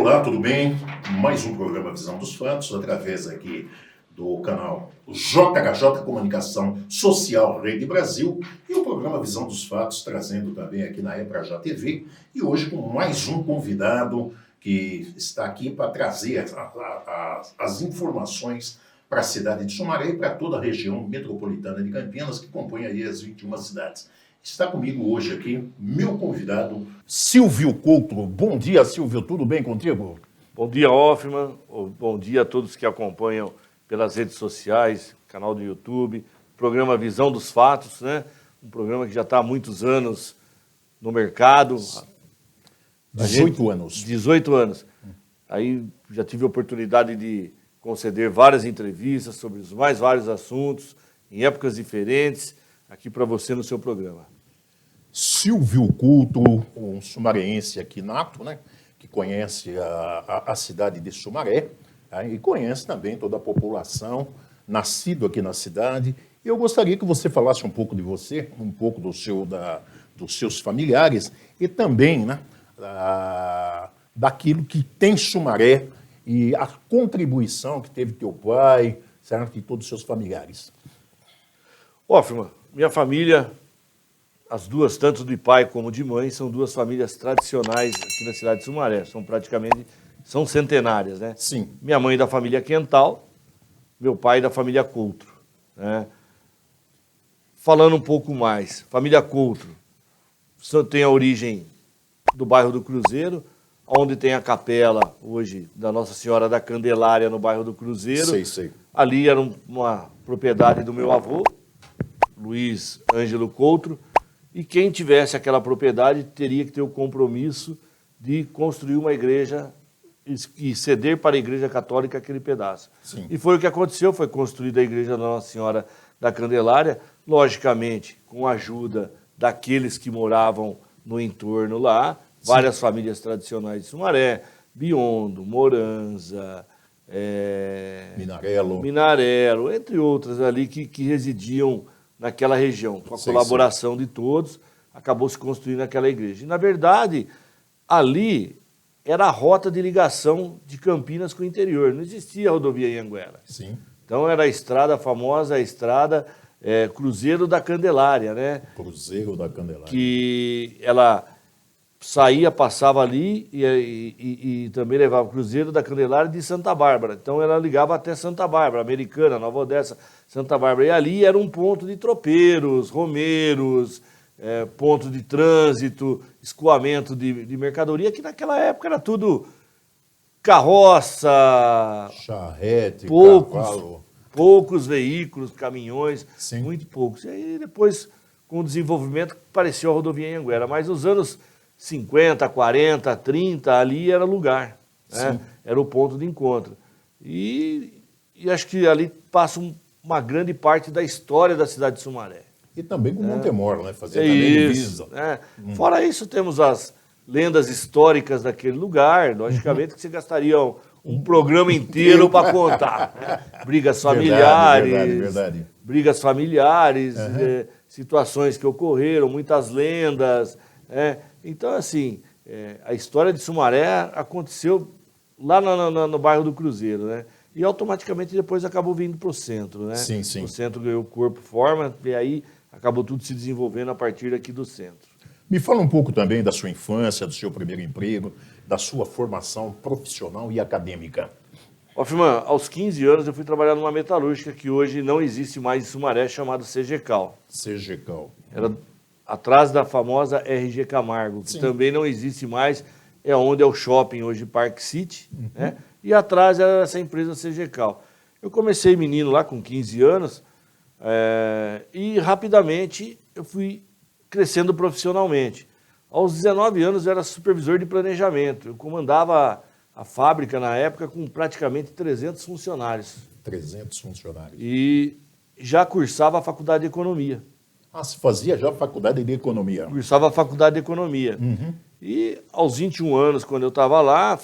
Olá, tudo bem? Mais um programa Visão dos Fatos, através aqui do canal JHJ Comunicação Social Rede Brasil e o programa Visão dos Fatos, trazendo também aqui na Ebrajá TV, e hoje com mais um convidado que está aqui para trazer as informações para a cidade de Sumaré e para toda a região metropolitana de Campinas, que compõe aí as 21 cidades. Está comigo hoje aqui meu convidado, Silvio Couto. Bom dia, Silvio. Tudo bem contigo? Bom dia, Hoffman. Bom dia a todos que acompanham pelas redes sociais, canal do YouTube, programa Visão dos Fatos, né? Um programa que já está há muitos anos no mercado. 18 anos. 18 anos. Aí já tive a oportunidade de conceder várias entrevistas sobre os mais vários assuntos, em épocas diferentes, aqui para você no seu programa. Silvio Couto, um sumareense aqui nato, né? Que conhece a cidade de Sumaré, tá? E conhece também toda a população, nascido aqui na cidade. E eu gostaria que você falasse um pouco de você, um pouco dos seus familiares e também, né, daquilo que tem Sumaré e a contribuição que teve teu pai, certo? E todos os seus familiares. Hoffman, minha família, as duas, tanto de pai como de mãe, são duas famílias tradicionais aqui na cidade de Sumaré. São centenárias, né? Sim. Minha mãe da família Quental, meu pai da família Coutro, né? Falando um pouco mais, família Coutro tem a origem do bairro do Cruzeiro, onde tem a capela hoje da Nossa Senhora da Candelária no bairro do Cruzeiro. Sei. Ali era uma propriedade do meu avô, Luiz Ângelo Coutro, e quem tivesse aquela propriedade teria que ter o compromisso de construir uma igreja e ceder para a Igreja Católica aquele pedaço. Sim. E foi o que aconteceu, foi construída a Igreja da Nossa Senhora da Candelária, logicamente com a ajuda daqueles que moravam no entorno lá, sim, várias famílias tradicionais de Sumaré, Biondo, Moranza, Minarello, entre outras ali que residiam naquela região. Com a colaboração de todos, acabou se construindo aquela igreja. E, na verdade, ali era a rota de ligação de Campinas com o interior. Não existia a rodovia Anhanguera. Sim. Então, era a famosa estrada Cruzeiro da Candelária, né? Cruzeiro da Candelária. Que ela saía, passava ali e também levava o Cruzeiro da Candelária de Santa Bárbara. Então, ela ligava até Santa Bárbara, Americana, Nova Odessa, Santa Bárbara. E ali era um ponto de tropeiros, romeiros, ponto de trânsito, escoamento de mercadoria, que naquela época era tudo carroça, charrete, cavalo. Poucos veículos, caminhões, sim, muito poucos. E aí depois, com o desenvolvimento, apareceu a rodovia Anhanguera. Mas nos anos 50, 40, 30, ali era lugar, né? Era o ponto de encontro. E acho que ali passa uma grande parte da história da cidade de Sumaré. E também com Montemor, né? Fazia também divisa. Fora isso, temos as lendas históricas daquele lugar, logicamente que você gastaria um programa inteiro para contar. Né? Brigas familiares, verdade. Brigas familiares, situações que ocorreram, muitas lendas. Então, assim, a história de Sumaré aconteceu lá no bairro do Cruzeiro, né? E automaticamente depois acabou vindo para o centro, né? Sim. O centro ganhou corpo, forma, e aí acabou tudo se desenvolvendo a partir aqui do centro. Me fala um pouco também da sua infância, do seu primeiro emprego, da sua formação profissional e acadêmica. Hoffman, aos 15 anos eu fui trabalhar numa metalúrgica que hoje não existe mais em Sumaré, chamada CGCAL. CGCAL. Era atrás da famosa RG Camargo, que também não existe mais, é onde é o shopping hoje, Park City, né? E atrás era essa empresa CGCAL. Eu comecei menino lá com 15 anos e rapidamente eu fui crescendo profissionalmente. Aos 19 anos eu era supervisor de planejamento. Eu comandava a fábrica na época com praticamente 300 funcionários. 300 funcionários. E já cursava a faculdade de economia. Ah, você fazia já a faculdade de economia? Cursava a faculdade de economia. E aos 21 anos, quando eu estava lá,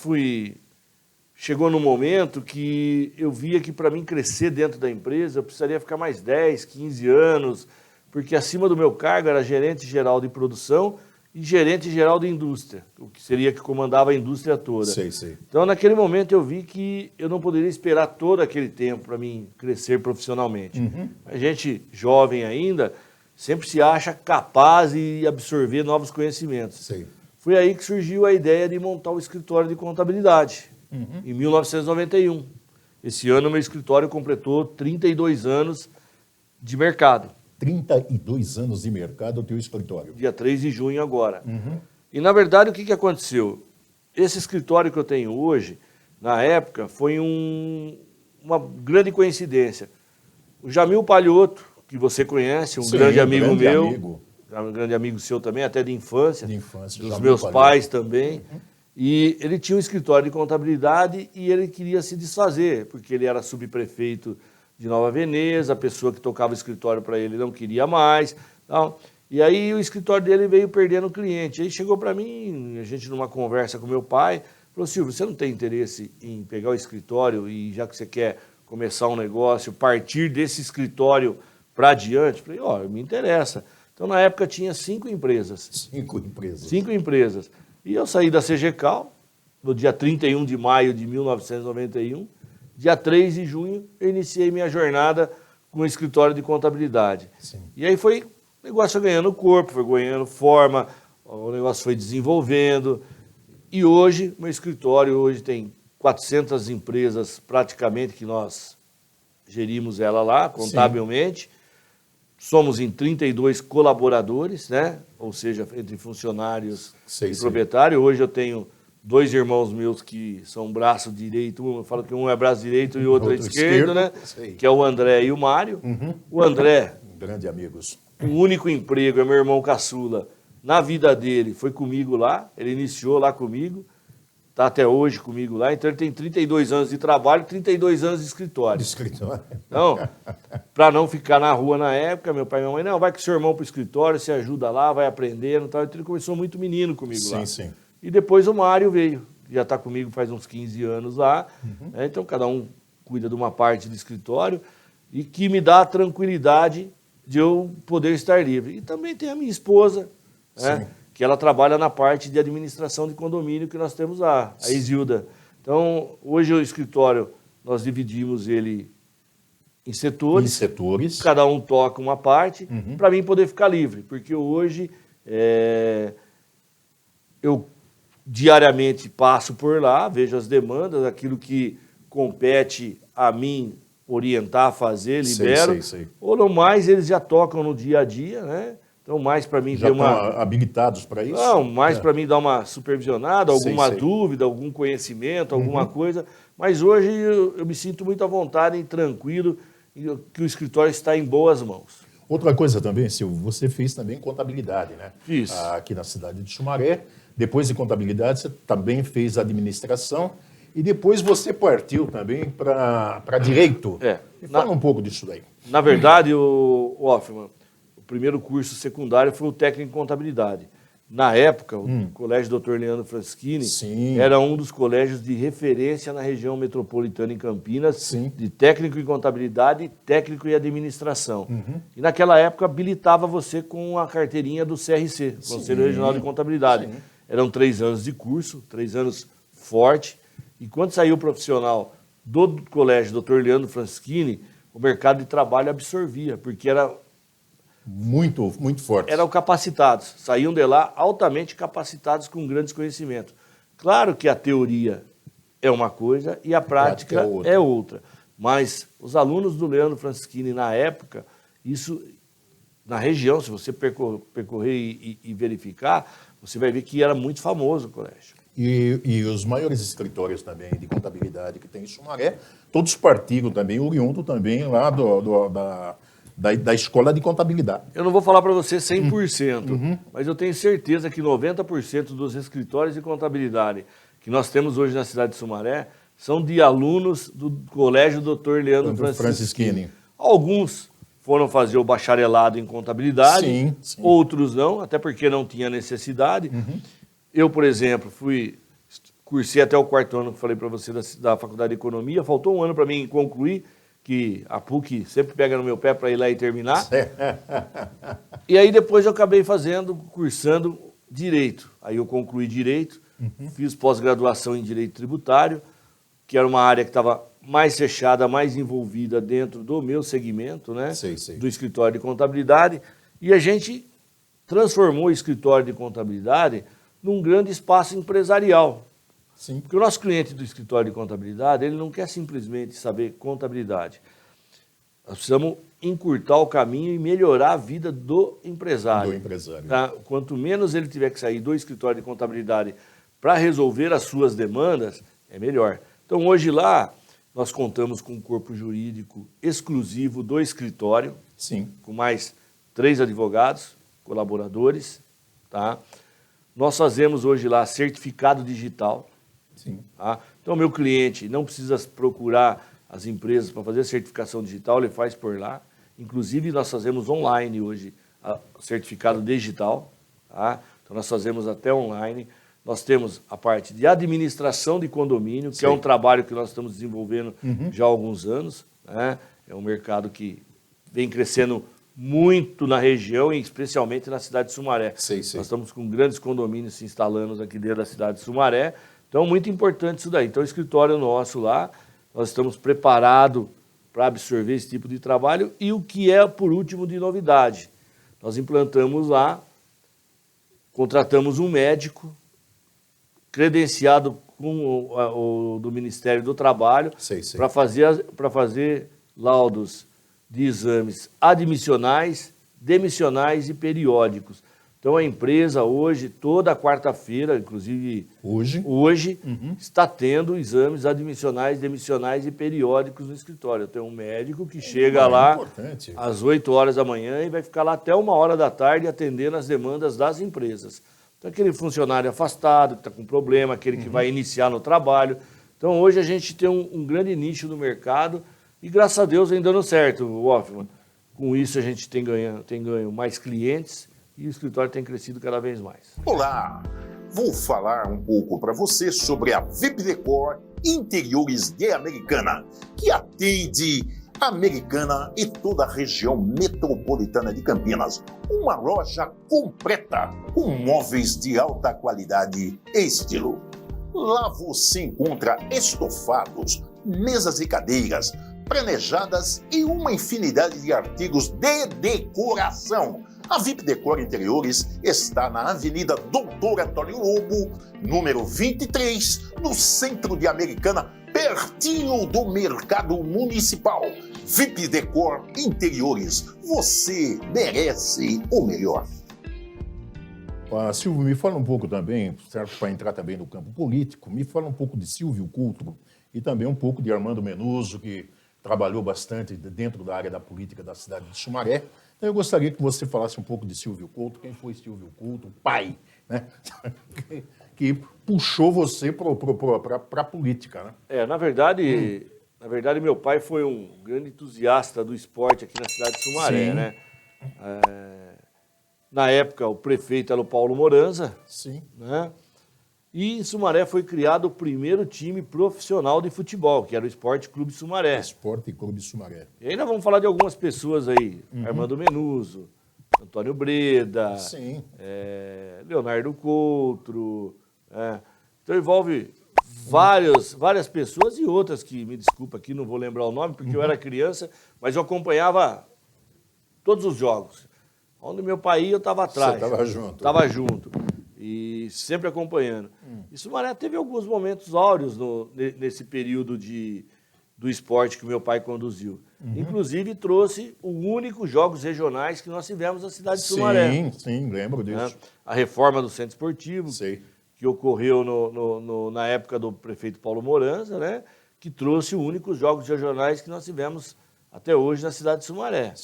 chegou num momento que eu via que para mim crescer dentro da empresa, eu precisaria ficar mais 10, 15 anos, porque acima do meu cargo era gerente geral de produção e gerente geral de indústria, o que seria que comandava a indústria toda. Sei, sei. Então, naquele momento, eu vi que eu não poderia esperar todo aquele tempo para mim crescer profissionalmente. A gente, jovem ainda, sempre se acha capaz de absorver novos conhecimentos. Sei. Foi aí que surgiu a ideia de montar o escritório de contabilidade, em 1991. Esse ano, meu escritório completou 32 anos de mercado. 32 anos de mercado, o teu escritório. Dia 3 de junho agora. E, na verdade, o que aconteceu? Esse escritório que eu tenho hoje, na época, foi uma grande coincidência. O Jamil Palhoto, que você conhece, um grande amigo meu, um grande amigo seu também, até de infância, dos Jamil meus Palhoto. pais também, e ele tinha um escritório de contabilidade e ele queria se desfazer, porque ele era subprefeito de Nova Veneza, a pessoa que tocava o escritório para ele não queria mais. Então, e aí o escritório dele veio perdendo cliente. Aí chegou para mim, a gente numa conversa com meu pai, falou: Silvio, você não tem interesse em pegar o escritório e já que você quer começar um negócio, partir desse escritório para adiante? Falei: me interessa. Então na época tinha 5 empresas. 5 empresas. 5 empresas. E eu saí da CGCal no dia 31 de maio de 1991. Dia 3 de junho, eu iniciei minha jornada com o escritório de contabilidade. Sim. E aí o negócio foi ganhando corpo, foi ganhando forma, o negócio foi desenvolvendo. E hoje, meu escritório tem 400 empresas praticamente que nós gerimos ela lá, contabilmente. Sim. Somos em 32 colaboradores, né? Ou seja, entre funcionários e proprietário. Hoje eu tenho 2 irmãos meus que são braço direito, eu falo que um é braço direito e o outro é esquerdo, né? Sei. Que é o André e o Mário. O André, grande amigos. O único emprego é meu irmão caçula. Na vida dele foi comigo lá, ele iniciou lá comigo, está até hoje comigo lá, então ele tem 32 anos de trabalho, 32 anos de escritório. Então, para não ficar na rua na época, meu pai e minha mãe, não, vai com seu irmão para o escritório, você ajuda lá, vai aprendendo e tal. Então ele começou muito menino comigo lá. Sim. E depois o Mário veio, já está comigo faz uns 15 anos lá, né? Então cada um cuida de uma parte do escritório e que me dá a tranquilidade de eu poder estar livre. E também tem a minha esposa, né? Que ela trabalha na parte de administração de condomínio que nós temos lá, a Isilda. Então, hoje o escritório, nós dividimos ele em setores. Cada um toca uma parte, para mim poder ficar livre. Porque hoje eu diariamente passo por lá, vejo as demandas, aquilo que compete a mim orientar, fazer, libero. Ou não mais, eles já tocam no dia a dia, né? Então, mais para mim já estão habilitados para isso? Não, mais para mim dar uma supervisionada, alguma dúvida, algum conhecimento, alguma coisa. Mas hoje eu me sinto muito à vontade e tranquilo que o escritório está em boas mãos. Outra coisa também, Silvio, você fez também contabilidade, né? Fiz. Aqui na cidade de Sumaré. Depois de contabilidade, você também fez administração. E depois você partiu também para direito. Me fala um pouco disso daí. Na verdade, Hoffman, o primeiro curso secundário foi o técnico em contabilidade. Na época, o Colégio Dr. Leandro Franceschini era um dos colégios de referência na região metropolitana em Campinas, de técnico em contabilidade e técnico em administração. E naquela época habilitava você com a carteirinha do CRC, Conselho Regional de Contabilidade. Eram 3 anos de curso, 3 anos forte. E quando saiu o profissional do Colégio Dr. Leandro Franceschini, o mercado de trabalho absorvia, porque era muito forte. Eram capacitados, saíam de lá altamente capacitados com grandes conhecimentos. Claro que a teoria é uma coisa e a prática é outra. Mas os alunos do Leandro Franceschini, na época, isso, na região, se você percorrer e verificar, você vai ver que era muito famoso o colégio. E os maiores escritórios também de contabilidade que tem em Sumaré, todos partiram também, oriundo também lá da escola de contabilidade. Eu não vou falar para você 100%, mas eu tenho certeza que 90% dos escritórios de contabilidade que nós temos hoje na cidade de Sumaré são de alunos do Colégio Dr. Leandro Franceschini. Alguns foram fazer o bacharelado em contabilidade, outros não, até porque não tinha necessidade. Eu, por exemplo, cursei até o 4º ano, que falei para você, da Faculdade de Economia. Faltou um ano para mim concluir, que a PUC sempre pega no meu pé para ir lá e terminar. E aí depois eu acabei cursando Direito. Aí eu concluí Direito, fiz pós-graduação em Direito Tributário, que era uma área que estava mais fechada, mais envolvida dentro do meu segmento, né? Sei. Do escritório de contabilidade, e a gente transformou o escritório de contabilidade num grande espaço empresarial. Sim. Porque o nosso cliente do escritório de contabilidade, ele não quer simplesmente saber contabilidade. Nós precisamos encurtar o caminho e melhorar a vida do empresário. Tá? Quanto menos ele tiver que sair do escritório de contabilidade para resolver as suas demandas, é melhor. Então, hoje lá, nós contamos com um corpo jurídico exclusivo do escritório, Sim. com mais 3 advogados, colaboradores. Tá? Nós fazemos hoje lá certificado digital. Sim. Tá? Então, o meu cliente não precisa procurar as empresas para fazer a certificação digital, ele faz por lá. Inclusive, nós fazemos online hoje o certificado digital. Tá? Então, nós fazemos até online. Nós temos a parte de administração de condomínio, que é um trabalho que nós estamos desenvolvendo já há alguns anos. Né? É um mercado que vem crescendo muito na região, e especialmente na cidade de Sumaré. Nós estamos com grandes condomínios se instalando aqui dentro da cidade de Sumaré. Então, muito importante isso daí. Então, o escritório nosso lá, nós estamos preparados para absorver esse tipo de trabalho. E o que é, por último, de novidade? Nós implantamos lá, contratamos um médico credenciado com o do Ministério do Trabalho para fazer laudos de exames admissionais, demissionais e periódicos. Então, a empresa hoje, toda quarta-feira, inclusive hoje está tendo exames admissionais, demissionais e periódicos no escritório. Eu tenho um médico que chega lá às 8 horas da manhã e vai ficar lá até 1h da tarde atendendo as demandas das empresas. Então, aquele funcionário afastado, que está com problema, aquele que vai iniciar no trabalho. Então, hoje a gente tem um grande nicho no mercado e, graças a Deus, vem dando certo, Hoffman. Com isso, a gente tem ganho mais clientes e o escritório tem crescido cada vez mais. Olá! Vou falar um pouco para você sobre a VIP Decor Interiores de Americana, que atende Americana e toda a região metropolitana de Campinas. Uma loja completa com móveis de alta qualidade e estilo. Lá você encontra estofados, mesas e cadeiras, planejadas e uma infinidade de artigos de decoração. A VIP Decor Interiores está na Avenida Doutor Antônio Lobo, número 23, no centro de Americana, pertinho do Mercado Municipal. VIP Decor Interiores, você merece o melhor. Silvio, me fala um pouco também, certo, para entrar também no campo político, me fala um pouco de Silvio Coutro e também um pouco de Armando Menuso, que trabalhou bastante dentro da área da política da cidade de Sumaré. Então, eu gostaria que você falasse um pouco de Silvio Coutro, quem foi Silvio Coutro, pai, né? que puxou você para a política, né? Na verdade, meu pai foi um grande entusiasta do esporte aqui na cidade de Sumaré, né? Na época, o prefeito era o Paulo Moranza, né? E em Sumaré foi criado o primeiro time profissional de futebol, que era o Esporte Clube Sumaré. Esporte Clube Sumaré. E aí nós vamos falar de algumas pessoas aí, Armando Menuso, Antônio Breda, Leonardo Coutro. Então envolve várias pessoas e outras que, me desculpa aqui, não vou lembrar o nome, porque eu era criança, mas eu acompanhava todos os jogos. Onde meu pai ia, eu estava atrás. Você estava junto. Estava junto. E sempre acompanhando. E Sumaré teve alguns momentos áureos nesse período do esporte que meu pai conduziu. Inclusive, trouxe o único jogos regionais que nós tivemos na cidade de Sumaré. Sim, lembro disso. A reforma do centro esportivo, que ocorreu na época do prefeito Paulo Moranza, né? Que trouxe o único jogos regionais que nós tivemos até hoje na cidade de Sumaré.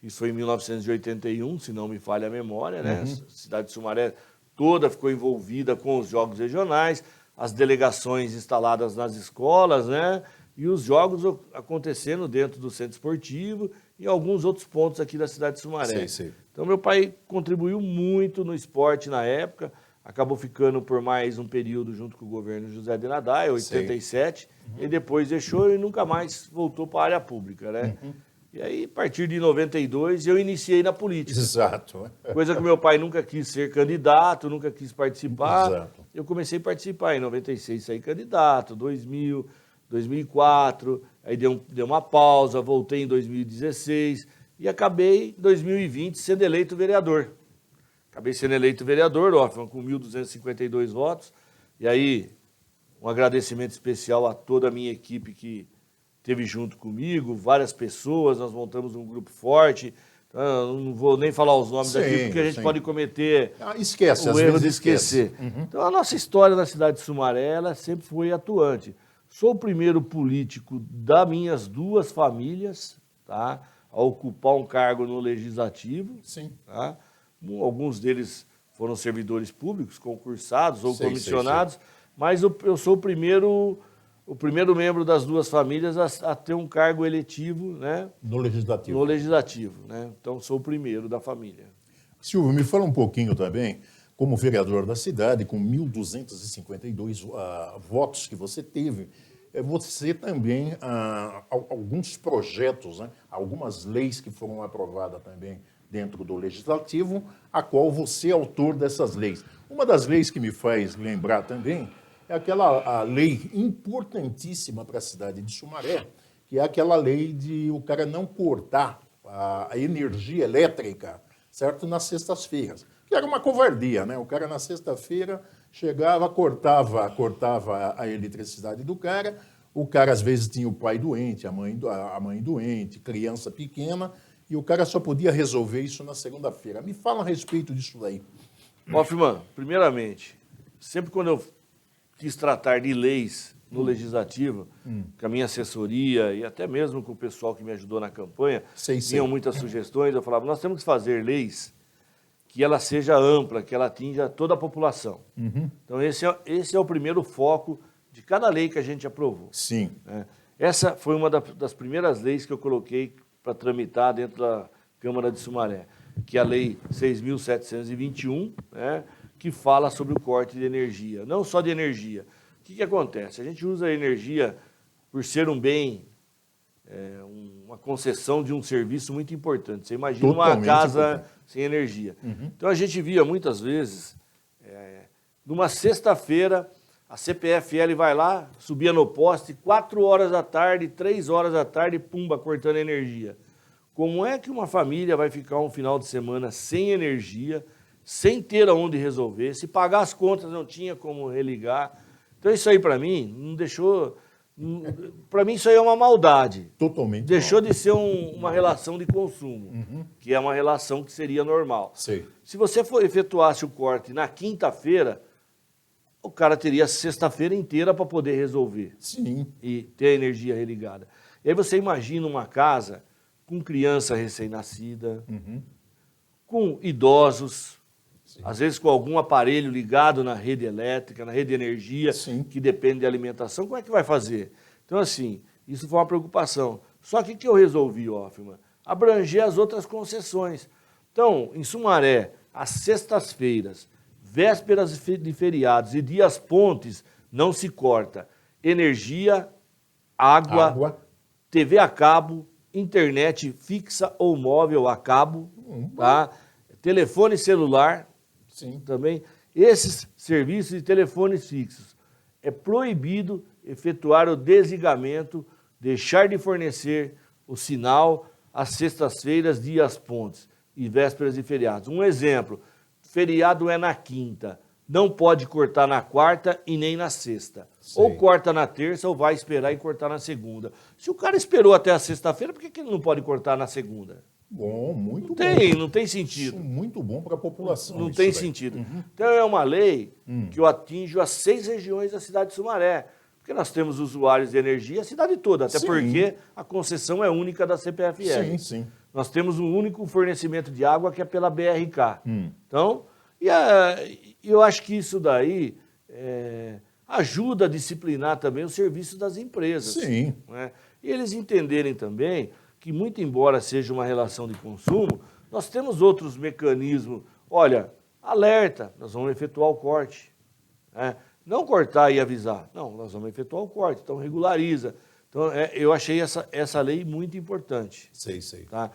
Isso foi em 1981, se não me falha a memória, né? A cidade de Sumaré toda ficou envolvida com os jogos regionais, as delegações instaladas nas escolas, né? E os jogos acontecendo dentro do centro esportivo e alguns outros pontos aqui da cidade de Sumaré. Então, meu pai contribuiu muito no esporte na época, acabou ficando por mais um período junto com o governo José de Nadai, em 87, e depois deixou e nunca mais voltou para a área pública, né? E aí, a partir de 92, eu iniciei na política. Exato. Coisa que meu pai nunca quis ser candidato, nunca quis participar. Exato. Eu comecei a participar em 96, saí candidato, 2000, 2004, aí deu uma pausa, voltei em 2016 e acabei em 2020 sendo eleito vereador. Acabei sendo eleito vereador, Hoffman, com 1.252 votos. E aí, um agradecimento especial a toda a minha equipe que esteve junto comigo, várias pessoas, nós montamos um grupo forte. Não vou nem falar os nomes aqui, porque a gente pode cometer o erro de esquecer. Então, a nossa história na cidade de Sumaré, ela sempre foi atuante. Sou o primeiro político das minhas duas famílias, tá, a ocupar um cargo no Legislativo. Sim. Tá? Alguns deles foram servidores públicos, concursados ou comissionados, mas eu sou o primeiro membro das duas famílias a ter um cargo eletivo, né, No Legislativo. no Legislativo, né? Então, sou o primeiro da família. Silvio, me fala um pouquinho também, como vereador da cidade, com 1.252 votos que você teve, você também, alguns projetos, né, algumas leis que foram aprovadas também dentro do Legislativo, a qual você é autor dessas leis. Uma das leis que me faz lembrar também é aquela lei importantíssima para a cidade de Sumaré, que é aquela lei de o cara não cortar a energia elétrica, certo? Nas sextas-feiras. Que era uma covardia, né? O cara na sexta-feira chegava, cortava a eletricidade do cara, o cara às vezes tinha o pai doente, a mãe doente, criança pequena, e o cara só podia resolver isso na segunda-feira. Me fala a respeito disso daí. Hoffman, primeiramente, sempre quando eu quis tratar de leis no Legislativo, com a minha assessoria e até mesmo com o pessoal que me ajudou na campanha, tinham muitas sugestões, eu falava, nós temos que fazer leis que ela seja ampla, que ela atinja toda a população. Então, esse é o primeiro foco de cada lei que a gente aprovou. Sim. Essa foi uma das primeiras leis que eu coloquei para tramitar dentro da Câmara de Sumaré, que é a Lei 6.721, né, que fala sobre o corte de energia. Não só de energia. O que acontece? A gente usa a energia por ser um bem, uma concessão de um serviço muito importante. Você imagina uma casa sem energia. Então, a gente via muitas vezes, numa sexta-feira, a CPFL vai lá, subia no poste, 4 horas da tarde, 3 horas da tarde, pumba, cortando energia. Como é que uma família vai ficar um final de semana sem energia, sem ter aonde resolver? Se pagar as contas não tinha como religar. Então isso aí para mim não deixou... Para mim isso aí é uma maldade. Totalmente. Deixou de ser uma relação de consumo, que é uma relação que seria normal. Sei. Se você efetuasse o corte na quinta-feira, o cara teria a sexta-feira inteira para poder resolver. Sim. E ter a energia religada. E aí você imagina uma casa com criança recém-nascida, com idosos, às vezes com algum aparelho ligado na rede elétrica, na rede de energia, que depende de alimentação, como é que vai fazer? Então, assim, isso foi uma preocupação. Só que o que eu resolvi, Hoffman? Abranger as outras concessões. Então, em Sumaré, às sextas-feiras, vésperas de feriados e dias pontes, não se corta energia, água, TV a cabo, internet fixa ou móvel a cabo, tá? Telefone celular, também. Esses serviços de telefones fixos, é proibido efetuar o desligamento, deixar de fornecer o sinal às sextas-feiras, dias pontes e vésperas de feriados. Um exemplo, feriado é na quinta, não pode cortar na quarta e nem na sexta. Ou corta na terça ou vai esperar e cortar na segunda. Se o cara esperou até a sexta-feira, por que ele não pode cortar na segunda? Bom, muito bom. Não tem sentido. Isso muito bom para a população. Não tem sentido. Então é uma lei que eu atinjo as 6 regiões da cidade de Sumaré. Porque nós temos usuários de energia a cidade toda, até porque a concessão é única da CPFL. Nós temos um único fornecimento de água que é pela BRK. Então, eu acho que isso daí ajuda a disciplinar também o serviço das empresas. Né? E eles entenderem também que, muito embora seja uma relação de consumo, nós temos outros mecanismos. Olha, alerta, nós vamos efetuar o corte. Né? Não cortar e avisar. Não, nós vamos efetuar o corte, então regulariza. Então, eu achei essa lei muito importante. Sei. Tá?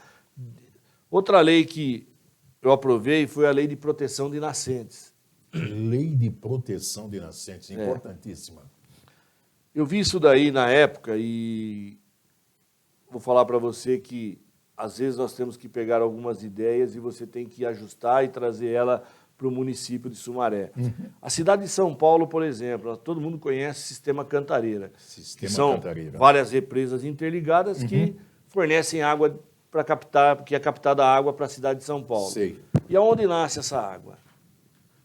Outra lei que eu aprovei foi a Lei de Proteção de Nascentes. Lei de proteção de nascentes, importantíssima. Eu vi isso daí na época e vou falar para você que às vezes nós temos que pegar algumas ideias e você tem que ajustar e trazer ela para o município de Sumaré. A cidade de São Paulo, por exemplo, todo mundo conhece o Sistema Cantareira. Que são várias represas interligadas que fornecem água para captar, que é captada água para a cidade de São Paulo. Sei. E aonde nasce essa água?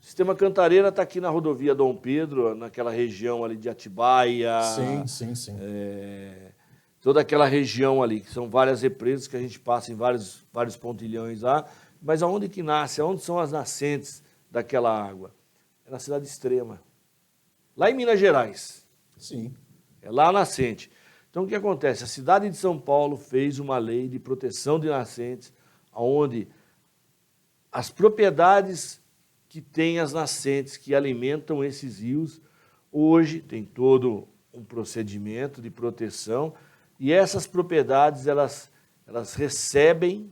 O Sistema Cantareira está aqui na rodovia Dom Pedro, naquela região ali de Atibaia. Sim. Toda aquela região ali, que são várias represas que a gente passa em vários pontilhões lá. Mas aonde que nasce? Aonde são as nascentes daquela água? É na cidade extrema. Lá em Minas Gerais. Sim. É lá a nascente. Então o que acontece? A cidade de São Paulo fez uma lei de proteção de nascentes, onde as propriedades que têm as nascentes que alimentam esses rios, hoje tem todo um procedimento de proteção e essas propriedades elas recebem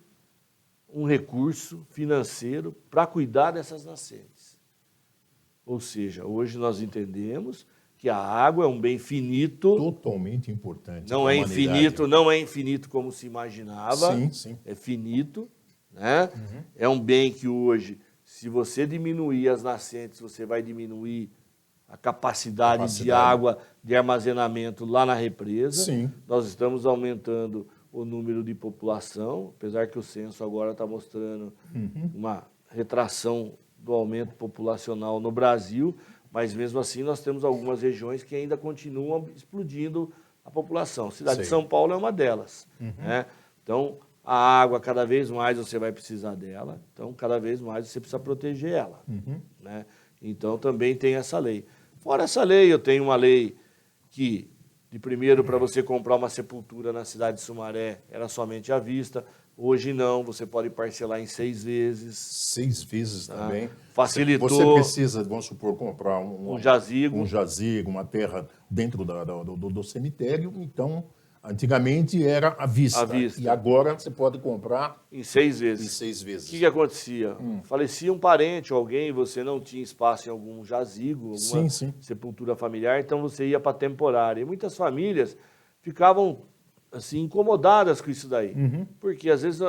um recurso financeiro para cuidar dessas nascentes. Ou seja, hoje nós entendemos que a água é um bem finito. Totalmente importante. Não é infinito, não é infinito como se imaginava. Sim. É finito, né? É um bem que hoje, se você diminuir as nascentes, você vai diminuir a capacidade de água de armazenamento lá na represa. Sim. Nós estamos aumentando o número de população, apesar que o censo agora está mostrando uma retração do aumento populacional no Brasil, mas mesmo assim nós temos algumas regiões que ainda continuam explodindo a população. A cidade de São Paulo é uma delas. Né? Então, a água, cada vez mais você vai precisar dela, então cada vez mais você precisa proteger ela. Né? Então, também tem essa lei. Fora essa lei, eu tenho uma lei que, de primeiro, para você comprar uma sepultura na cidade de Sumaré, era somente à vista. Hoje não, você pode parcelar em 6 vezes. 6 vezes também. Facilitou. Você precisa, vamos supor, comprar um jazigo, uma terra dentro do cemitério. Então, antigamente era à vista. E agora você pode comprar em 6 vezes. Em 6 vezes. O que acontecia? Falecia um parente ou alguém, você não tinha espaço em algum jazigo, alguma sepultura familiar, então você ia para a temporária. E muitas famílias ficavam assim, incomodadas com isso daí. Porque, às vezes,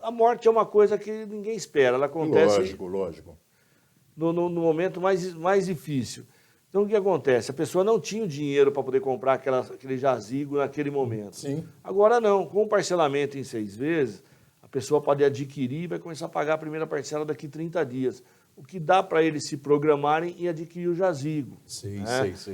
a morte é uma coisa que ninguém espera. Ela acontece lógico. No momento mais difícil. Então, o que acontece? A pessoa não tinha o dinheiro para poder comprar aquele jazigo naquele momento. Sim. Agora, não. Com o parcelamento em 6 vezes, a pessoa pode adquirir e vai começar a pagar a primeira parcela daqui a 30 dias. O que dá para eles se programarem e adquirir o jazigo. Sei.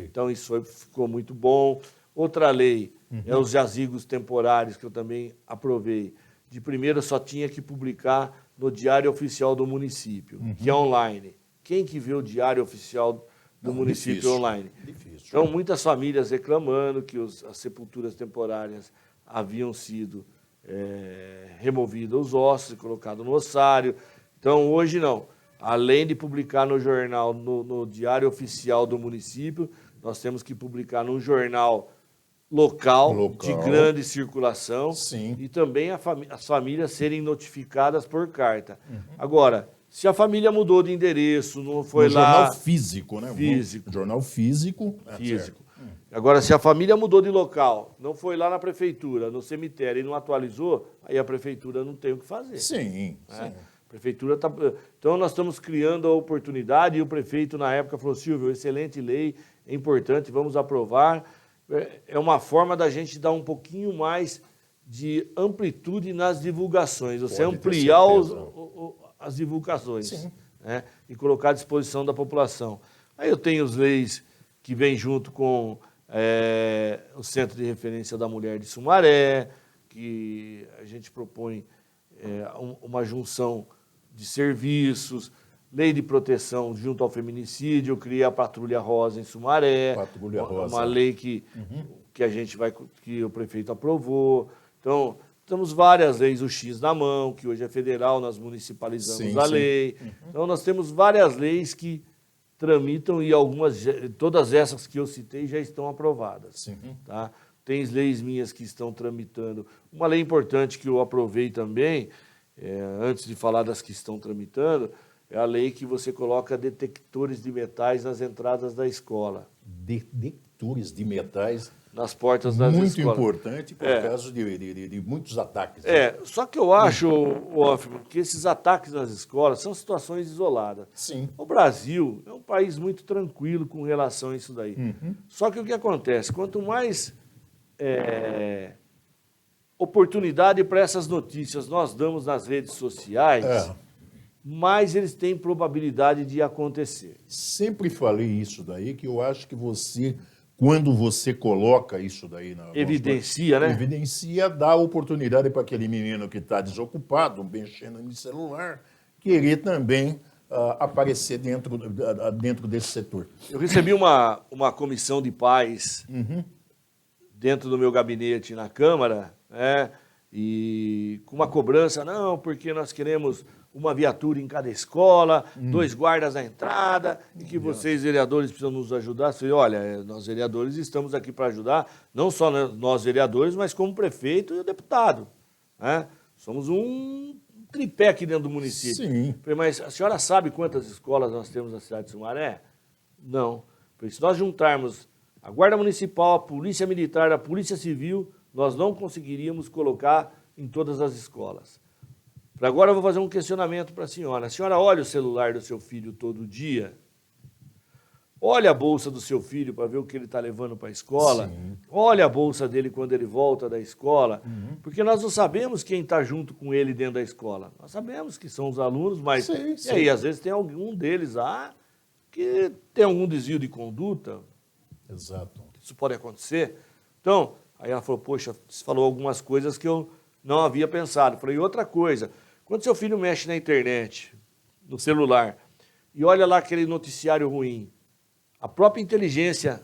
Então, isso ficou muito bom. Outra lei é os jazigos temporários, que eu também aprovei. De primeiro, só tinha que publicar no Diário Oficial do município, que é online. Quem que vê o Diário Oficial do município difícil, online? Difícil. Então, muitas famílias reclamando que as sepulturas temporárias haviam sido removidos os ossos e colocados no ossário. Então, hoje não. Além de publicar no jornal, no Diário Oficial do município, nós temos que publicar num jornal local, de grande circulação. Sim. E também as famílias serem notificadas por carta. Agora, se a família mudou de endereço, não foi lá... Jornal físico, né? Físico. Jornal físico. Físico. Agora, se a família mudou de local, não foi lá na prefeitura, no cemitério, e não atualizou, aí a prefeitura não tem o que fazer. Sim. A prefeitura tá... Então, nós estamos criando a oportunidade e o prefeito, na época, falou, Silvio, excelente lei, é importante, vamos aprovar. É uma forma da gente dar um pouquinho mais de amplitude nas divulgações, você ampliar as divulgações, né? E colocar à disposição da população. Aí eu tenho as leis que vêm junto com o Centro de Referência da Mulher de Sumaré, que a gente propõe uma junção de serviços, lei de proteção junto ao feminicídio, eu criei a Patrulha Rosa em Sumaré, uma lei que o prefeito aprovou. Então, temos várias leis, o X na mão, que hoje é federal, nós municipalizamos a lei. Então, nós temos várias leis que tramitam e todas essas que eu citei já estão aprovadas. Tá? tem leis minhas que estão tramitando. Uma lei importante que eu aprovei também, antes de falar das que estão tramitando, é a lei que você coloca detectores de metais nas entradas da escola. Detectores de metais. Nas portas das escolas. Muito importante por causa de muitos ataques. Só que eu acho, Hoffman, que esses ataques nas escolas são situações isoladas. Sim. O Brasil é um país muito tranquilo com relação a isso daí. Só que o que acontece? Quanto mais oportunidade para essas notícias nós damos nas redes sociais, mais eles têm probabilidade de acontecer. Sempre falei isso daí, que eu acho que você, quando você coloca isso daí na evidencia, né? Evidencia, dá oportunidade para aquele menino que está desocupado, mexendo no celular, querer também aparecer dentro desse setor. Eu recebi uma comissão de pais dentro do meu gabinete na Câmara, e com uma cobrança, não, porque nós queremos uma viatura em cada escola, 2 guardas na entrada, e que vocês, vereadores, precisam nos ajudar. Eu falei, olha, nós, vereadores, estamos aqui para ajudar, não só nós, vereadores, mas como prefeito e o deputado. Somos um tripé aqui dentro do município. Sim. Eu falei, mas a senhora sabe quantas escolas nós temos na cidade de Sumaré? Não. Eu falei, se nós juntarmos a Guarda Municipal, a Polícia Militar, a Polícia Civil, nós não conseguiríamos colocar em todas as escolas. Agora eu vou fazer um questionamento para a senhora. A senhora olha o celular do seu filho todo dia? Olha a bolsa do seu filho para ver o que ele está levando para a escola? Sim. Olha a bolsa dele quando ele volta da escola? Porque nós não sabemos quem está junto com ele dentro da escola. Nós sabemos que são os alunos, mas... Sim. E aí, às vezes, tem algum deles lá que tem algum desvio de conduta. Exato. Isso pode acontecer. Então, aí ela falou, poxa, você falou algumas coisas que eu não havia pensado. Eu falei, outra coisa... Quando seu filho mexe na internet, no celular, e olha lá aquele noticiário ruim, a própria inteligência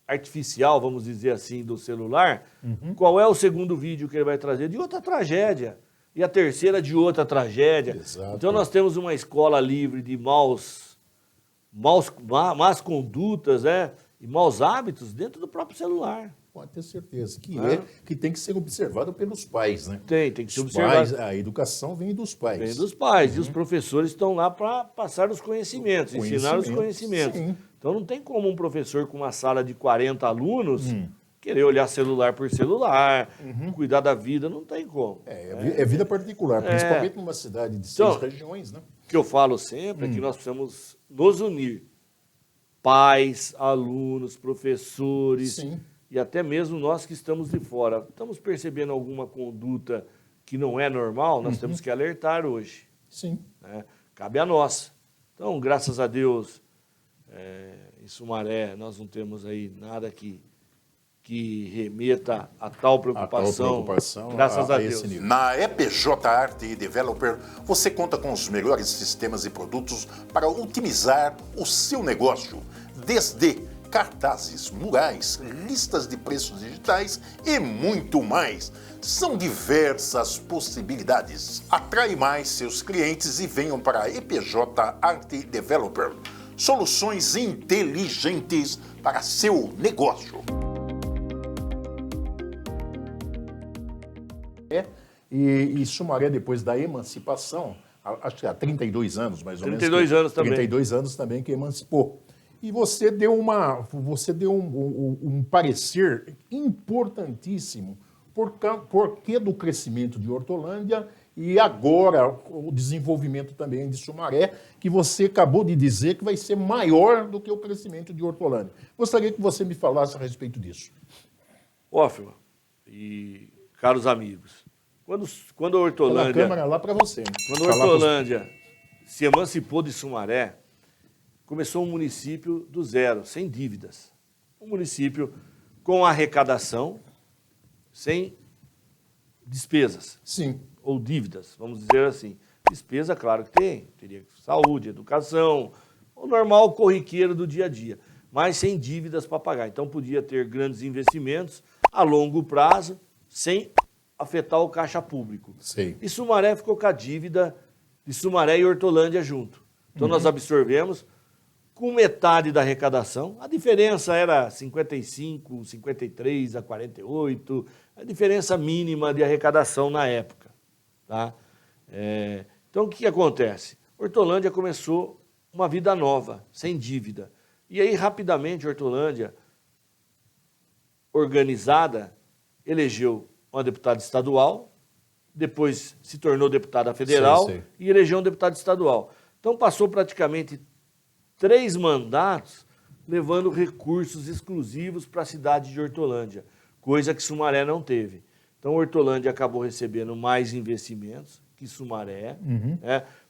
artificial, vamos dizer assim, do celular, qual é o segundo vídeo que ele vai trazer? De outra tragédia. E a terceira de outra tragédia. Exato. Então nós temos uma escola livre de más condutas, e maus hábitos dentro do próprio celular. Pode ter certeza. Que tem que ser observado pelos pais, né? Tem que ser Os observado. pais, a educação vem dos pais. Vem dos pais. E os professores estão lá para passar os conhecimentos, ensinar os conhecimentos. Sim. Então não tem como um professor com uma sala de 40 alunos querer olhar celular por celular, cuidar da vida, não tem como. É vida particular, principalmente numa cidade de 6 regiões, né? O que eu falo sempre é que nós precisamos nos unir. Pais, alunos, professores... Sim. E até mesmo nós que estamos de fora. Estamos percebendo alguma conduta que não é normal, nós temos que alertar hoje. Sim. Cabe a nós. Então, graças a Deus, em Sumaré, nós não temos aí nada que remeta a tal preocupação. Graças a Deus. Esse nível. Na EPJ Arte e Developer, você conta com os melhores sistemas e produtos para otimizar o seu negócio. Desde cartazes, murais, listas de preços digitais e muito mais. São diversas possibilidades. Atrai mais seus clientes e venham para a EPJ Arte Developer. Soluções inteligentes para seu negócio. E Sumaré, depois da emancipação, acho que há 32 anos, mais ou menos. 32 anos também. 32 anos também que emancipou. E você deu um parecer importantíssimo por que do crescimento de Hortolândia e agora o desenvolvimento também de Sumaré, que você acabou de dizer que vai ser maior do que o crescimento de Hortolândia. Gostaria que você me falasse a respeito disso. Hoffman e caros amigos, quando a Hortolândia... Pela câmera lá para você. Quando a Hortolândia se emancipou de Sumaré, começou um município do zero, sem dívidas. Um município com arrecadação, sem despesas. Sim. Ou dívidas, vamos dizer assim. Despesa, claro que tem. Teria saúde, educação, o normal corriqueiro do dia a dia. Mas sem dívidas para pagar. Então podia ter grandes investimentos a longo prazo, sem afetar o caixa público. Sim. E Sumaré ficou com a dívida de Sumaré e Hortolândia junto. Então nós absorvemos com metade da arrecadação. A diferença era 55, 53 a 48, a diferença mínima de arrecadação na época. Tá? Então, o que acontece? Hortolândia começou uma vida nova, sem dívida. E aí, rapidamente, Hortolândia, organizada, elegeu uma deputada estadual, depois se tornou deputada federal e elegeu um deputado estadual. Então, passou praticamente 3 mandatos levando recursos exclusivos para a cidade de Hortolândia, coisa que Sumaré não teve. Então, Hortolândia acabou recebendo mais investimentos que Sumaré.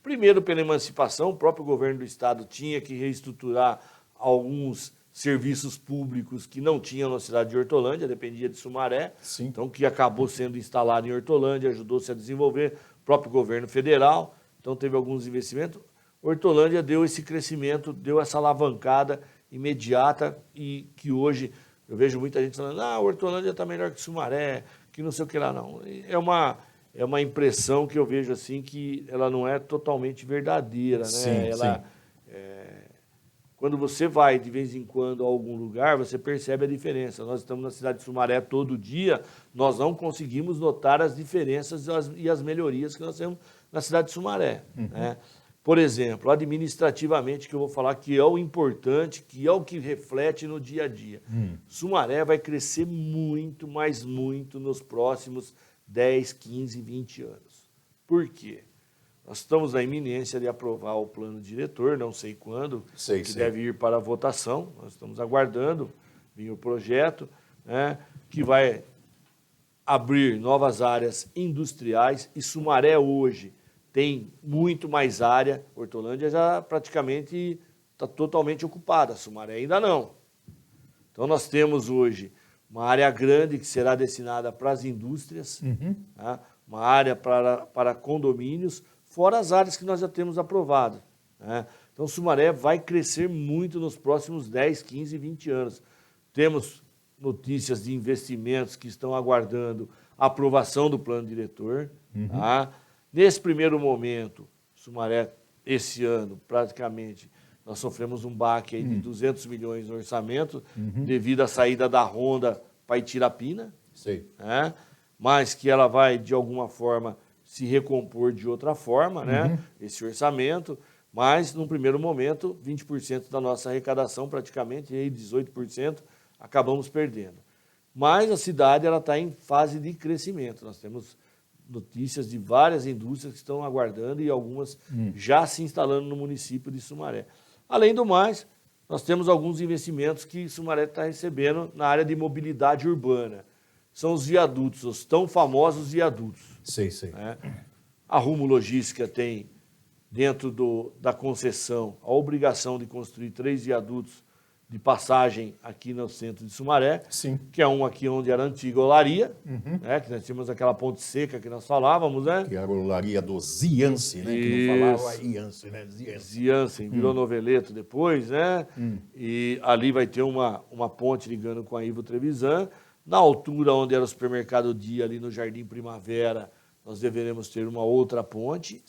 Primeiro, pela emancipação, o próprio governo do estado tinha que reestruturar alguns serviços públicos que não tinham na cidade de Hortolândia, dependia de Sumaré. Sim. Então, que acabou sendo instalado em Hortolândia, ajudou-se a desenvolver, o próprio governo federal, então teve alguns investimentos. Hortolândia deu esse crescimento, deu essa alavancada imediata e que hoje eu vejo muita gente falando, Hortolândia está melhor que Sumaré, que não sei o que lá, não. É uma impressão que eu vejo assim que ela não é totalmente verdadeira, né? Sim, sim. Quando você vai de vez em quando a algum lugar, você percebe a diferença. Nós estamos na cidade de Sumaré todo dia, nós não conseguimos notar as diferenças e as melhorias que nós temos na cidade de Sumaré. Né? Por exemplo, administrativamente, que eu vou falar que é o importante, que é o que reflete no dia a dia. Sumaré vai crescer muito, mas muito nos próximos 10, 15, 20 anos. Por quê? Nós estamos na iminência de aprovar o plano diretor, não sei quando, que deve ir para a votação. Nós estamos aguardando vir o projeto, né, que vai abrir novas áreas industriais. E Sumaré hoje tem muito mais área. Hortolândia já praticamente está totalmente ocupada, Sumaré ainda não. Então nós temos hoje uma área grande que será destinada para as indústrias, tá? Uma área para condomínios, fora as áreas que nós já temos aprovado. Né? Então, Sumaré vai crescer muito nos próximos 10, 15, 20 anos. Temos notícias de investimentos que estão aguardando a aprovação do plano diretor. Tá? Nesse primeiro momento, Sumaré, esse ano, praticamente, nós sofremos um baque aí de 200 milhões no orçamento, devido à saída da Honda para Itirapina. Né? Mas que ela vai, de alguma forma, se recompor de outra forma, né? Esse orçamento, mas, num primeiro momento, 20% da nossa arrecadação, praticamente, e aí 18%, acabamos perdendo. Mas a cidade está em fase de crescimento. Nós temos notícias de várias indústrias que estão aguardando e algumas já se instalando no município de Sumaré. Além do mais, nós temos alguns investimentos que Sumaré está recebendo na área de mobilidade urbana. São os viadutos, os tão famosos viadutos. Né? A Rumo Logística tem, dentro da concessão, a obrigação de construir 3 viadutos de passagem aqui no centro de Sumaré, que é um aqui onde era a antiga olaria, né? Que nós tínhamos aquela ponte seca que nós falávamos, né? Que era a olaria do Ziance, né? Que não falava Iance, né? Ziance, virou Noveleto depois, né? E ali vai ter uma ponte ligando com a Ivo Trevisan. Na altura onde era o supermercado Dia, ali no Jardim Primavera, nós deveremos ter uma outra ponte,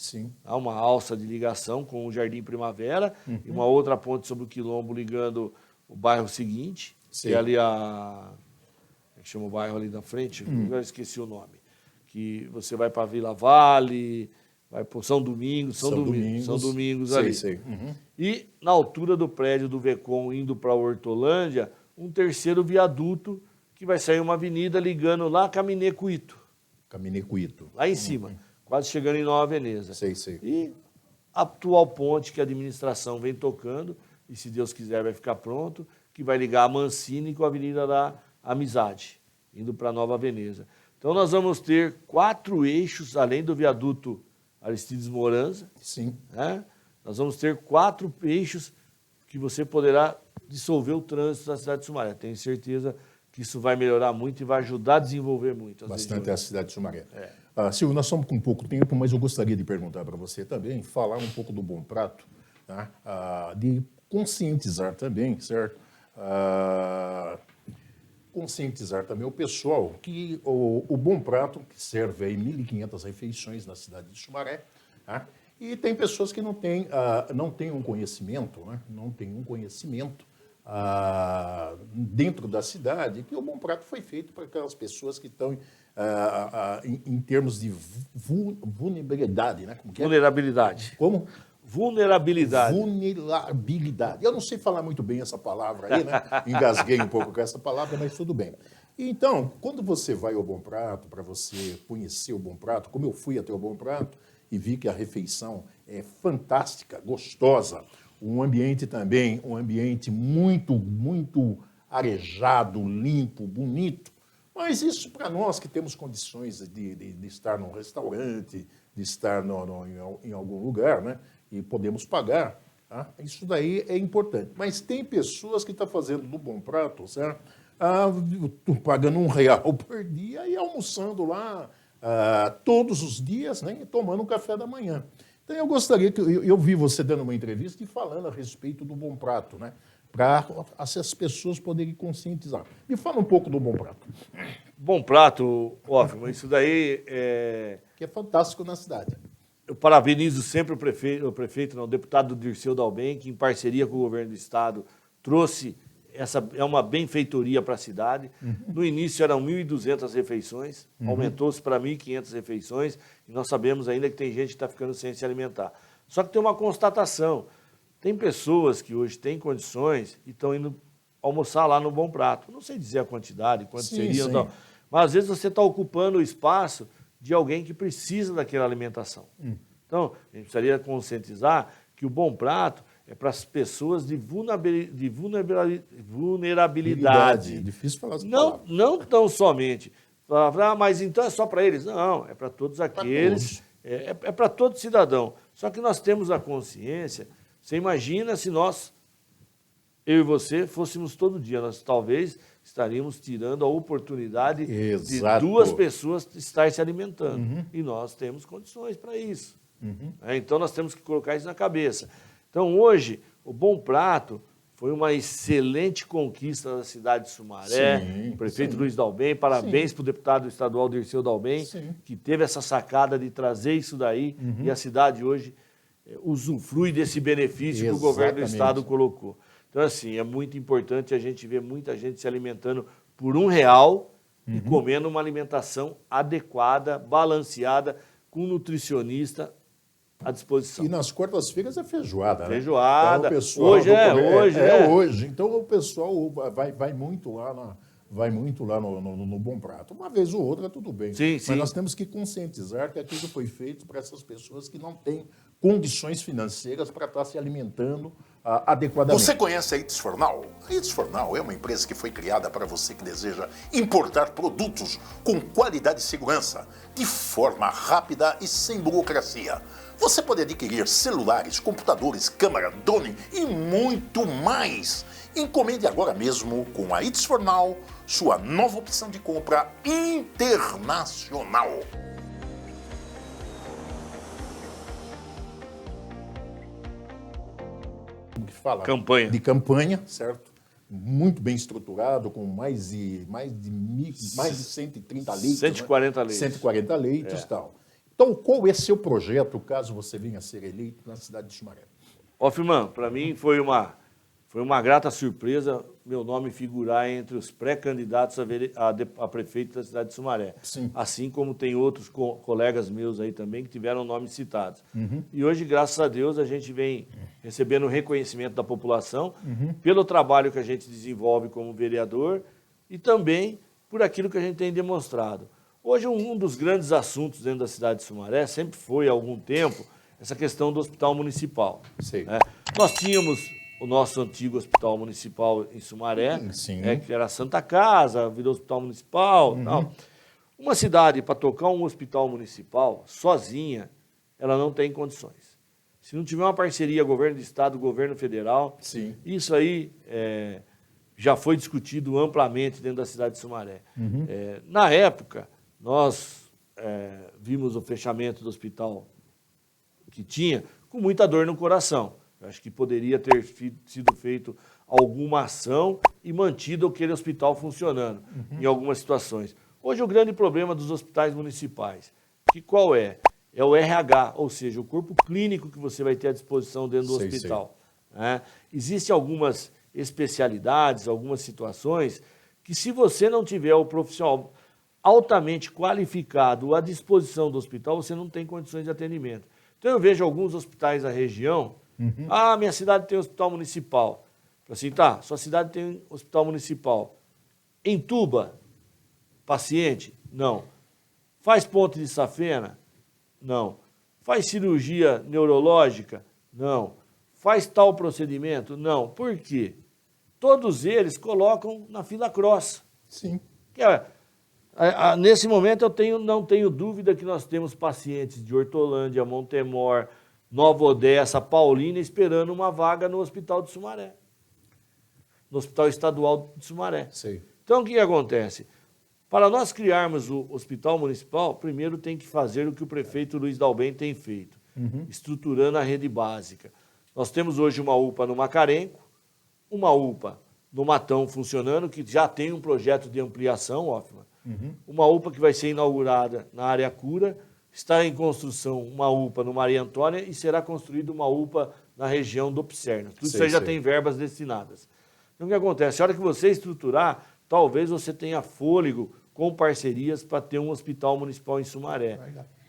uma alça de ligação com o Jardim Primavera, e uma outra ponte sobre o Quilombo ligando o bairro seguinte, que é ali Como é que chama o bairro ali na frente? Eu esqueci o nome. Que você vai para Vila Vale, vai para São Domingos ali. E na altura do prédio do Vecom, indo para Hortolândia, um terceiro viaduto, que vai sair uma avenida ligando lá Caminecuito. Lá em cima, quase chegando em Nova Veneza. E a atual ponte que a administração vem tocando, e se Deus quiser vai ficar pronto, que vai ligar a Mancini com a Avenida da Amizade, indo para Nova Veneza. Então nós vamos ter 4 eixos, além do viaduto Aristides Moranza. Né? Nós vamos ter 4 eixos que você poderá dissolver o trânsito da cidade de Sumaré. Tenho certeza que isso vai melhorar muito e vai ajudar a desenvolver muito. Bastante a cidade de Sumaré. Silvio, nós estamos com pouco tempo, mas eu gostaria de perguntar para você também, falar um pouco do Bom Prato, tá? De conscientizar também, certo? Conscientizar também o pessoal que o Bom Prato, que serve aí 1.500 refeições na cidade de Sumaré, Tá? E tem pessoas que não têm um conhecimento, né? Não têm um conhecimento dentro da cidade, que o Bom Prato foi feito para aquelas pessoas que estão em termos de vulnerabilidade, né? Como que é? Vulnerabilidade. Como? Vulnerabilidade. Vulnerabilidade. Eu não sei falar muito bem essa palavra aí, né? Engasguei um pouco com essa palavra, mas tudo bem. Então, quando você vai ao Bom Prato, para você conhecer o Bom Prato, como eu fui até o Bom Prato e vi que a refeição é fantástica, gostosa, um ambiente também, um ambiente muito, muito arejado, limpo, bonito. Mas isso para nós que temos condições de estar num restaurante, de estar em algum lugar, né? E podemos pagar, tá? Isso daí é importante. Mas tem pessoas que estão fazendo no Bom Prato, certo? Pagando R$1 por dia e almoçando lá todos os dias, né? E tomando um café da manhã. Então eu gostaria que eu vi você dando uma entrevista e falando a respeito do Bom Prato, né? Para as pessoas poderem conscientizar. Me fala um pouco do Bom Prato. Bom Prato, óbvio, isso daí é... Que é fantástico na cidade. Eu parabenizo sempre o deputado Dirceu Dalben, que em parceria com o governo do estado trouxe uma benfeitoria para a cidade. No início eram 1.200 refeições, aumentou-se para 1.500 refeições, e nós sabemos ainda que tem gente que está ficando sem se alimentar. Só que tem uma constatação, tem pessoas que hoje têm condições e estão indo almoçar lá no Bom Prato. Não sei dizer a quantidade, quanto seria, não, mas às vezes você está ocupando o espaço de alguém que precisa daquela alimentação. Então, a gente precisaria conscientizar que o Bom Prato é para as pessoas de vulnerabilidade. É difícil falar essa Não, palavra. não tão somente. Mas então é só para eles. Não, é para todos aqueles, é para todo cidadão. Só que nós temos a consciência, você imagina se nós, eu e você, fôssemos todo dia, nós talvez estaríamos tirando a oportunidade de duas pessoas estar se alimentando. E nós temos condições para isso. Então nós temos que colocar isso na cabeça. Então hoje, o Bom Prato foi uma excelente conquista da cidade de Sumaré, o prefeito Luiz Dalben, parabéns para o deputado estadual Dirceu Dalben, que teve essa sacada de trazer isso daí, e a cidade hoje usufrui desse benefício que o governo do estado colocou. Então, assim, é muito importante a gente ver muita gente se alimentando por R$1 e comendo uma alimentação adequada, balanceada, com nutricionista à disposição. E nas quartas-feiras é feijoada, né? Feijoada. Então, o pessoal hoje. Então o pessoal vai muito lá no Bom Prato. Uma vez ou outra, tudo bem. Mas nós temos que conscientizar que aquilo foi feito para essas pessoas que não têm condições financeiras para estar se alimentando adequadamente. Você conhece a It's for Now? A It's for Now é uma empresa que foi criada para você que deseja importar produtos com qualidade e segurança, de forma rápida e sem burocracia. Você pode adquirir celulares, computadores, câmera, drone e muito mais. Encomende agora mesmo com a It's for Now, sua nova opção de compra internacional. Como que fala? Campanha. De campanha, certo? Muito bem estruturado, com mais de 130 leitos. 140 né? leitos. 140 leitos e tal. Então, qual é seu projeto, caso você venha a ser eleito na cidade de Sumaré? Ó, Firmão, para mim foi uma grata surpresa meu nome figurar entre os pré-candidatos a prefeito da cidade de Sumaré. Sim. Assim como tem outros colegas meus aí também que tiveram nomes citados. E hoje, graças a Deus, a gente vem recebendo reconhecimento da população pelo trabalho que a gente desenvolve como vereador e também por aquilo que a gente tem demonstrado. Hoje, um dos grandes assuntos dentro da cidade de Sumaré sempre foi, há algum tempo, essa questão do hospital municipal. Né? Nós tínhamos o nosso antigo hospital municipal em Sumaré, que era Santa Casa, virou hospital municipal. Tal. Uma cidade, para tocar um hospital municipal, sozinha, ela não tem condições. Se não tiver uma parceria governo do estado, governo federal, isso aí já foi discutido amplamente dentro da cidade de Sumaré. Na época, nós vimos o fechamento do hospital que tinha com muita dor no coração. Eu acho que poderia ter sido feito alguma ação e mantido aquele hospital funcionando em algumas situações. Hoje o grande problema dos hospitais municipais, qual é? é o RH, ou seja, o corpo clínico que você vai ter à disposição dentro do hospital. Né? Existem algumas especialidades, algumas situações que se você não tiver o profissional altamente qualificado à disposição do hospital, você não tem condições de atendimento. Então eu vejo alguns hospitais da região, minha cidade tem hospital municipal. Assim, tá, sua cidade tem hospital municipal. Entuba paciente? Não. Faz ponte de safena? Não. Faz cirurgia neurológica? Não. Faz tal procedimento? Não. Por quê? Todos eles colocam na fila cross. Sim. Nesse momento não tenho dúvida que nós temos pacientes de Hortolândia, Montemor, Nova Odessa, Paulínia, esperando uma vaga no Hospital de Sumaré. No Hospital Estadual de Sumaré. Sei. Então, o que acontece? Para nós criarmos o Hospital Municipal, primeiro tem que fazer o que o prefeito Luiz Dalben tem feito, estruturando a rede básica. Nós temos hoje uma UPA no Macarenco, uma UPA no Matão funcionando, que já tem um projeto de ampliação, Hoffman. Uma UPA que vai ser inaugurada na área cura, está em construção uma UPA no Maria Antônia e será construída uma UPA na região do Pserna. Tudo isso aí já tem verbas destinadas. Então, o que acontece? A hora que você estruturar, talvez você tenha fôlego com parcerias para ter um hospital municipal em Sumaré,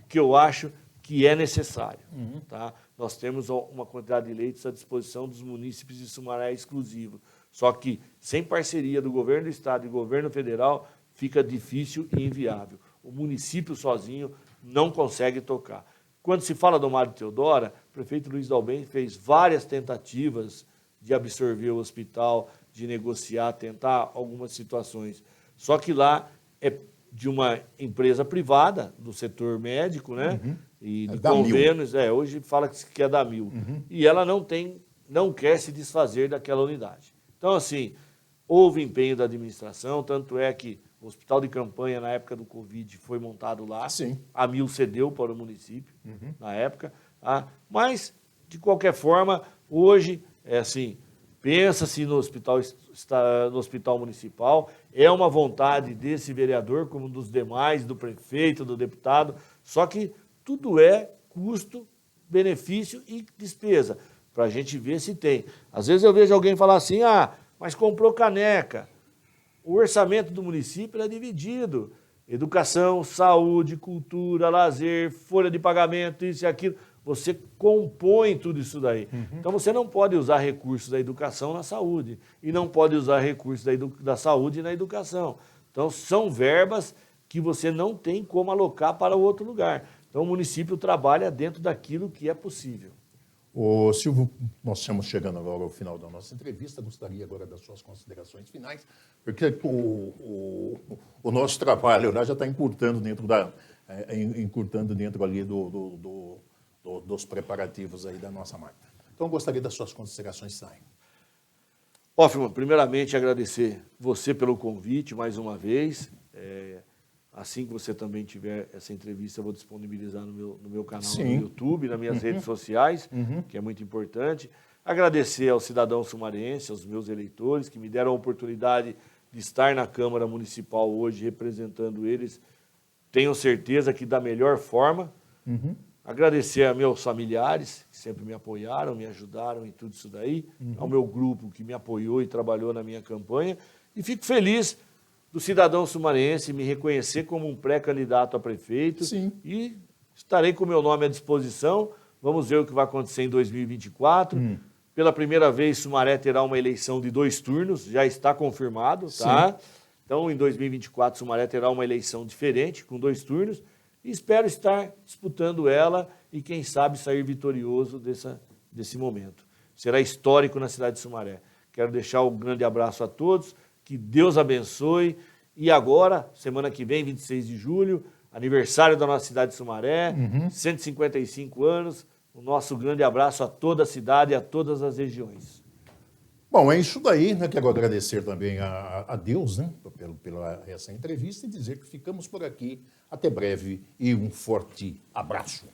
que eu acho que é necessário. Tá? Nós temos uma quantidade de leitos à disposição dos munícipes de Sumaré exclusivo. Só que, sem parceria do governo do estado e do governo federal, fica difícil e inviável. O município sozinho não consegue tocar. Quando se fala do Mário Teodora, o prefeito Luiz Dalben fez várias tentativas de absorver o hospital, de negociar, tentar algumas situações. Só que lá é de uma empresa privada, do setor médico, né? E de convênios, hoje fala que é da Mil. E ela não quer se desfazer daquela unidade. Então, assim, houve empenho da administração, tanto é que o hospital de campanha, na época do Covid, foi montado lá. Sim. A Mil cedeu para o município, na época. Mas, de qualquer forma, hoje, pensa-se no hospital municipal, é uma vontade desse vereador, como dos demais, do prefeito, do deputado, só que tudo é custo, benefício e despesa, para a gente ver se tem. Às vezes eu vejo alguém falar assim, mas comprou caneca. O orçamento do município é dividido. Educação, saúde, cultura, lazer, folha de pagamento, isso e aquilo. Você compõe tudo isso daí. Então, você não pode usar recursos da educação na saúde e não pode usar recursos da saúde na educação. Então, são verbas que você não tem como alocar para outro lugar. Então, o município trabalha dentro daquilo que é possível. Ô, Silvio, nós estamos chegando agora ao final da nossa entrevista. Gostaria agora das suas considerações finais, porque o nosso trabalho já está encurtando dentro ali dos preparativos aí da nossa máquina. Então, eu gostaria das suas considerações finais. Hoffman, primeiramente agradecer você pelo convite mais uma vez. Assim que você também tiver essa entrevista, eu vou disponibilizar no meu canal no YouTube, nas minhas redes sociais, que é muito importante. Agradecer ao cidadão sumarense, aos meus eleitores, que me deram a oportunidade de estar na Câmara Municipal hoje, representando eles. Tenho certeza que da melhor forma. Agradecer a meus familiares, que sempre me apoiaram, me ajudaram em tudo isso daí. Ao meu grupo, que me apoiou e trabalhou na minha campanha. E fico feliz do cidadão sumarense me reconhecer como um pré-candidato a prefeito. Sim. E estarei com o meu nome à disposição. Vamos ver o que vai acontecer em 2024. Pela primeira vez, Sumaré terá uma eleição de 2 turnos, já está confirmado, tá? Então, em 2024, Sumaré terá uma eleição diferente, com 2 turnos. E espero estar disputando ela e, quem sabe, sair vitorioso desse momento. Será histórico na cidade de Sumaré. Quero deixar um grande abraço a todos. Que Deus abençoe. E agora, semana que vem, 26 de julho, aniversário da nossa cidade de Sumaré, 155 anos. O nosso grande abraço a toda a cidade e a todas as regiões. Bom, é isso daí, né? Quero agradecer também a Deus, né, pela essa entrevista e dizer que ficamos por aqui. Até breve e um forte abraço.